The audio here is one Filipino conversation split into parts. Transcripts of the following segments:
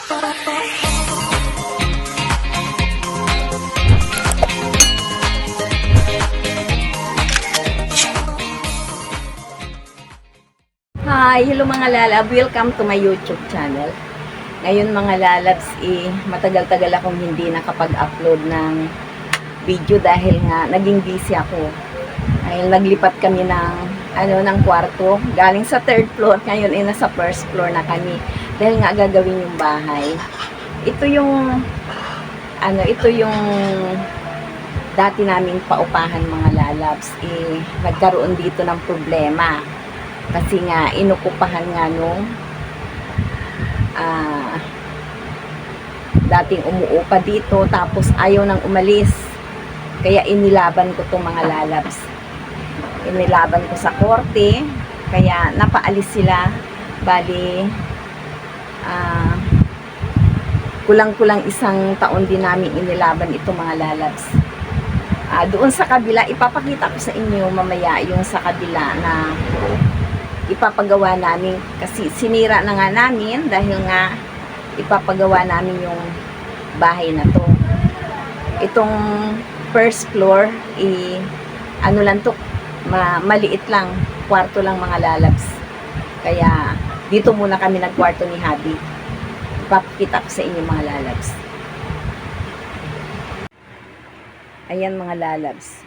Hi! Hello mga lalab! Welcome to my YouTube channel. Ngayon mga lalabs, matagal-tagal akong hindi nakapag-upload ng video dahil nga naging busy ako. Ay naglipat kami ng kwarto. Galing sa third floor, ngayon nasa first floor na kami. Dahil nga gagawin yung bahay. Ito yung dati naming paupahan mga lalabs. Nagkaroon dito ng problema. Kasi nga, inukupahan nga nung dating umuupa dito, tapos ayaw nang umalis. Kaya inilaban ko itong mga lalabs. Inilaban ko sa korte, kaya napaalis sila. Bali, kulang-kulang isang taon din namin inilaban itong mga lalabs. Doon sa kabila, ipapakita ko sa inyo mamaya yung sa kabila na ipapagawa namin kasi sinira na nga namin dahil nga ipapagawa namin yung bahay na to. Itong first floor maliit lang, kwarto lang mga lalabs. Kaya dito muna kami nagkwarto ni Habi. Ipapakita ko sa inyo mga lalabs. Ayan mga lalabs.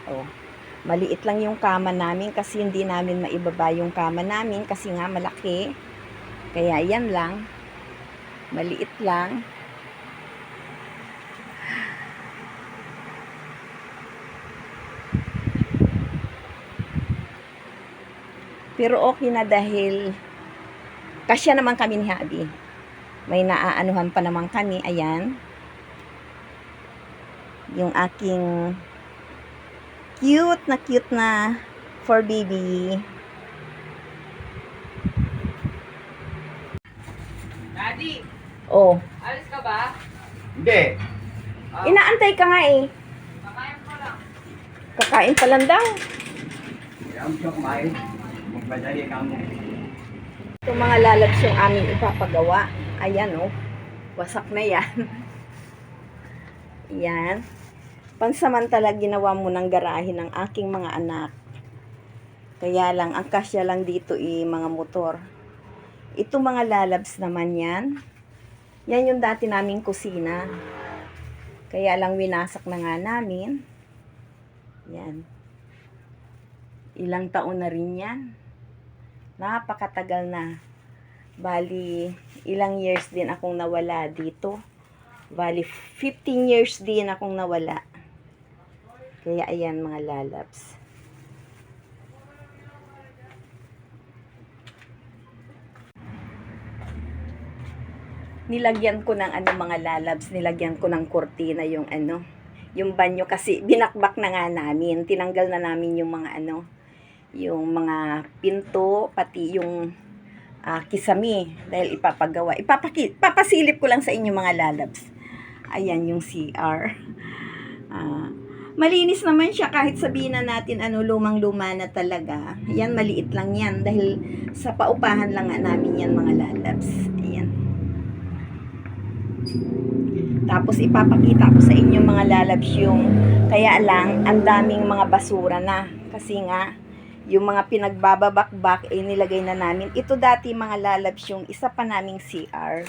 Maliit lang yung kama namin kasi hindi namin maibaba yung kama namin kasi nga malaki. Kaya yan lang. Maliit lang. Pero okay na dahil kasya naman kami ni Habi. May naaanuhan pa naman kami. Ayan. Yung aking cute na for baby. Daddy! Oh. Alis ka ba? Hindi. Inaantay ka nga eh. Kakain ko lang. Kakain pa lang daw. Ang siya kumain. Magmadali ka mo. Itong mga lalabs yung aming ipapagawa. Ayan wasak na yan. Yan. Pansamantala ginawa mo ng garahe ng aking mga anak. Kaya lang, ang kasya lang dito mga motor. Ito mga lalabs naman yan. Yan yung dati naming kusina. Kaya lang winasak na nga namin. Yan. Ilang taon na rin yan. Napakatagal na. Bali, ilang years din akong nawala dito. Bali, 15 years din akong nawala. Kaya ayan mga lalabs. Nilagyan ko ng mga lalabs, nilagyan ko ng kurtina yung yung banyo kasi binakbak na nga namin. Tinanggal na namin yung mga yung mga pinto, pati yung kisame dahil ipapagawa. Papasilip ko lang sa inyo mga lalabs. Ayan yung CR. Malinis naman siya kahit sabihin na natin lumang-luma na talaga. Yan, maliit lang yan dahil sa paupahan lang nga namin yan mga lalabs. Ayan. Tapos ipapakita ko sa inyo mga lalabs yung kaya lang ang daming mga basura na kasi nga yung mga pinagbababakbak nilagay na namin. Ito dati mga lalabs yung isa pa naming CR.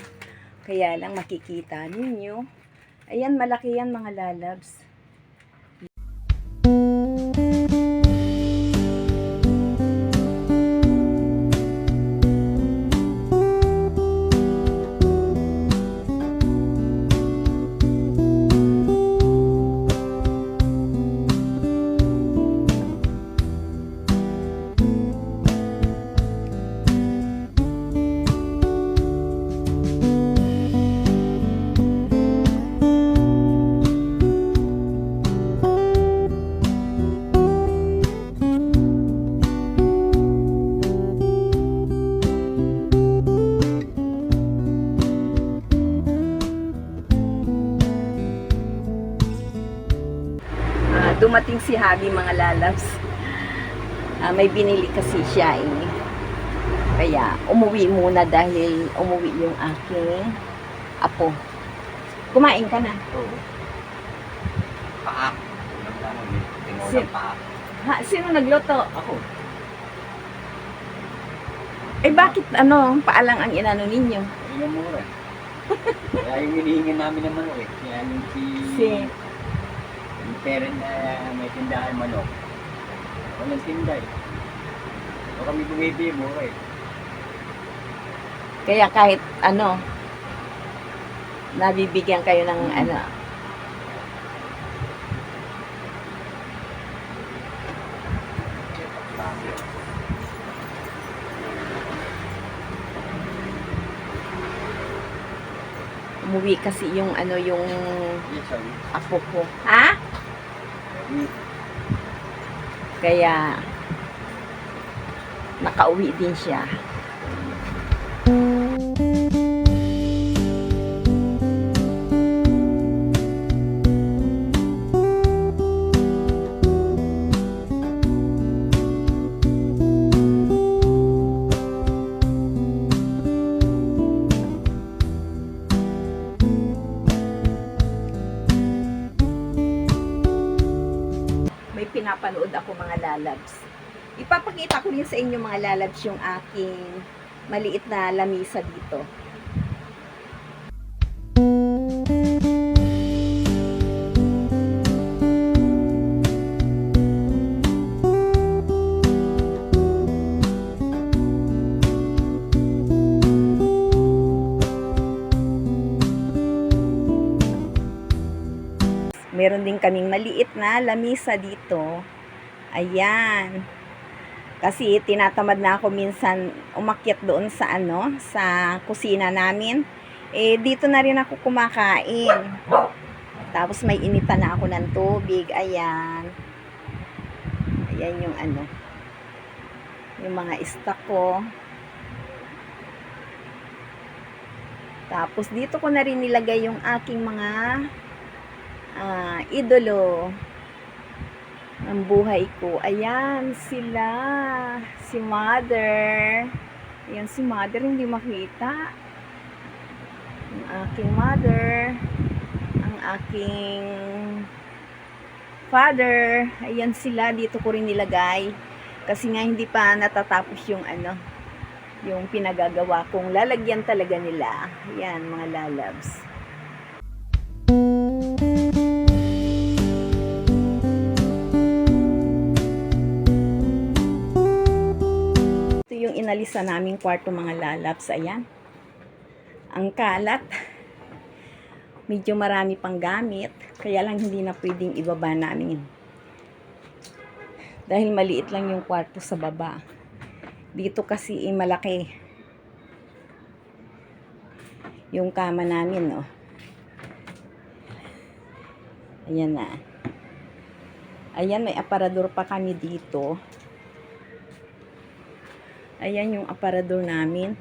Kaya lang makikita ninyo. Ayan, malaki yan mga lalabs. Dumating si Habi mga lalabs. May binili kasi siya Kaya umuwi muna dahil umuwi yung aking apo. Kumain ka na. Oo. Paa. Ulam namin eh. Tinolang Si- paa. Ha, sino nagluto? Ako. Eh bakit paalang ang inano ninyo? Ayun ang mura. Kaya yung hinihingi namin ng manok eh. Kaya yung yung parent na may tindahan manok. Walang tinda eh. O kami bumibili, mura eh. Kaya kahit nabibigyan kayo ng umuwi kasi yung Yes, sorry. apo ko. Ha? Kaya nakauwi din siya. May pinapanood ako mga lalabs. Ipapakita ko rin sa inyo mga lalabs yung aking maliit na lamisa dito. Meron din kaming maliit na lamisa dito. Ayan. Kasi tinatamad na ako minsan umakyat doon sa sa kusina namin. Eh dito na rin ako kumakain. Tapos may initan na ako ng tubig. Ayan. Ayan yung yung mga stock ko. Tapos dito ko na rin nilagay yung aking mga idolo ang buhay ko. Ayan sila, si mother. Ayan si mother, hindi makita. Ang aking mother, ang aking father. Ayan sila, dito ko rin nilagay kasi nga hindi pa natatapos yung yung pinagagawa kong lalagyan talaga nila. Ayan mga lalabs. Yung inalisa naming kwarto mga lalabs, ayan. Ang kalat. Medyo marami pang gamit, kaya lang hindi na pwedeng ibaba namin. Dahil maliit lang yung kwarto sa baba. Dito kasi malaki. Yung kama namin, Ayan na. Ayan, may aparador pa kami dito. Ayan yung aparador namin.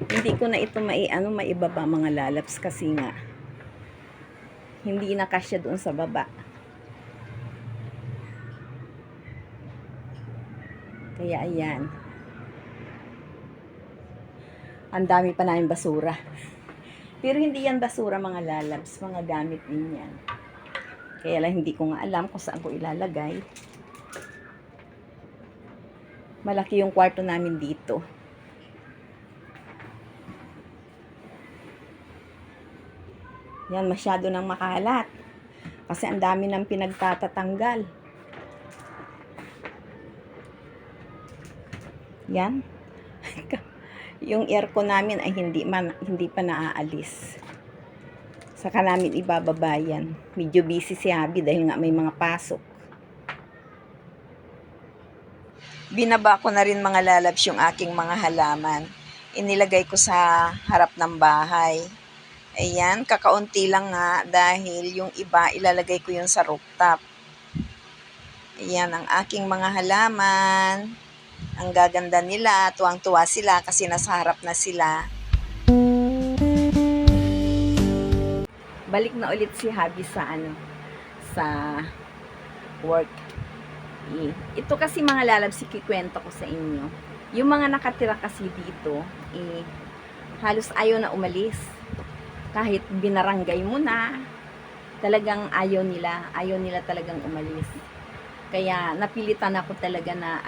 Hindi ko na ito maibaba mga lalabs kasi nga hindi na kasya doon sa baba. Kaya ayan. Ang dami pa namin basura. Pero hindi yan basura mga lalabs, mga gamit din yan. Kaya lang hindi ko nga alam kung saan ko ilalagay. Malaki yung kwarto namin dito. Yan, masyado nang makalat. Kasi ang dami nang pinagtatatanggal. Yan. Yung aircon namin ay hindi pa naaalis. Saka namin ibababa yan. Medyo busy si Abby dahil nga may mga pasok. Binaba ko na rin mga lalabs yung aking mga halaman. Inilagay ko sa harap ng bahay. Ayan, kakaunti lang nga dahil yung iba ilalagay ko yun sa rooftop. Ayan ang aking mga halaman. Ang gaganda nila, tuwang-tuwa sila kasi nasa harap na sila. Balik na ulit si Habi sa sa work. Ito kasi mga lalabs, ikikwento ko sa inyo. Yung mga nakatira kasi dito, halos ayaw na umalis. kahit binaranggay mo na, talagang ayaw nila talagang umalis. Kaya napilitan ako talaga na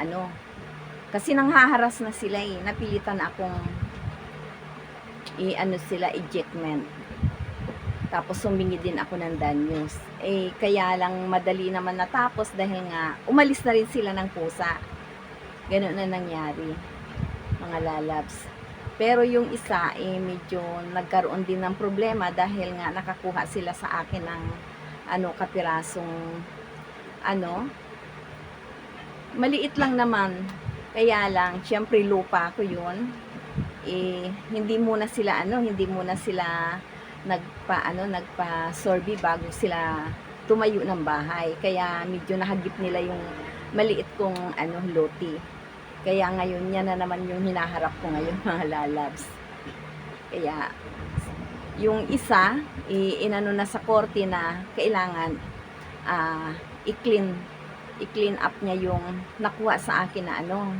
kasi nanghaharas na sila napilitan akong ejectment. Tapos humingi din ako ng danyos. Kaya lang madali naman natapos dahil nga umalis na rin sila ng kusa. Ganun na nangyari, mga lalabs. Pero yung isa, medyo nagkaroon din ng problema dahil nga nakakuha sila sa akin ng kapirasong maliit lang naman. Kaya lang, syempre lupa ko yun. Hindi muna sila nagpa-survey bago sila tumayo ng bahay. Kaya medyo nahagip nila yung maliit kong loti. Kaya ngayon yan na naman yung hinaharap ko ngayon, mga lalabs. Kaya yung isa inano na sa korte na kailangan i-clean up niya yung nakuha sa akin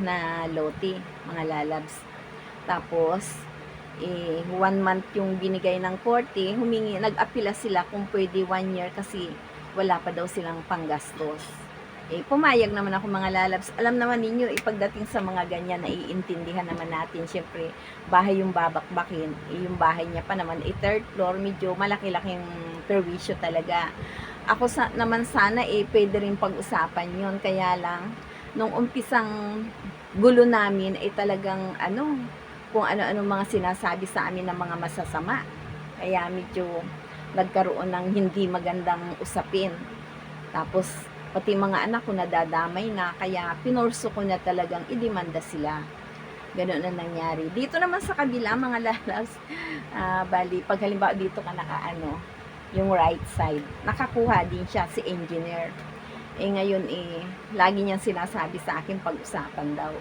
na loti, mga lalabs. Tapos 1 month yung binigay ng korte, nag-apila sila kung pwede 1 year kasi wala pa daw silang panggastos. Pumayag naman ako, mga lalabs. Alam naman ninyo, pagdating sa mga ganyan, naiintindihan naman natin. Siyempre, bahay yung babakbakin. Yung bahay niya pa naman, 3rd floor, medyo malaki-laking perwisyo talaga. Ako naman sana, pwede rin pag-usapan yon. Kaya lang, nung umpisang gulo namin, talagang, kung ano-ano mga sinasabi sa amin ng mga masasama. Kaya medyo nagkaroon ng hindi magandang usapin. Tapos, pati mga anak ko nadadamay na, kaya pinorso ko na talagang idemanda sila. Ganun na nangyari. Dito naman sa kabila, mga lalabs, bali, pag halimbawa dito ka yung right side, nakakuha din siya si engineer. Ngayon, lagi niyang sinasabi sa akin pag-usapan daw.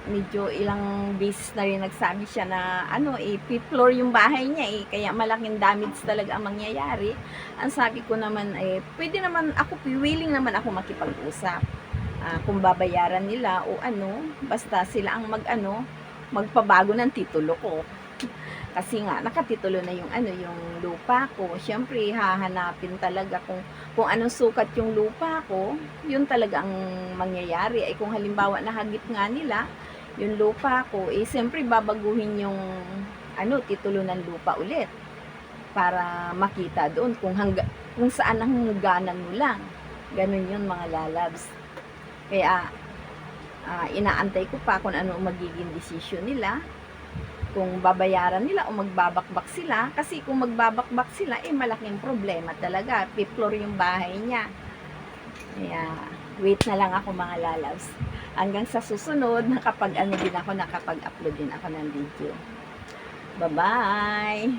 Medyo ilang beses na rin nagsabi siya na i-floor yung bahay niya kaya malaking damage talaga ang mangyayari. Ang sabi ko naman pwede naman ako, willing naman ako makipag-usap. Kung babayaran nila o basta sila ang magpabago ng titulo ko. Kasi nga nakatitulo na yung lupa ko. Siyempre hahanapin talaga kung anong sukat yung lupa ko, yun talaga ang mangyayari. Kung halimbawa nahagip nga nila yung lupa ko, siyempre babaguhin yung titulo ng lupa ulit para makita doon kung saan ang hangganan mo lang. Ganun yun, mga lalabs. Kaya inaantay ko pa kung ano magiging desisyon nila, kung babayaran nila o magbabakbak sila. Kasi kung magbabakbak sila, malaking problema talaga, piplor yung bahay niya. Kaya wait na lang ako, mga lalabs, hanggang sa susunod na nakapag-upload din ako ng video. Bye-bye!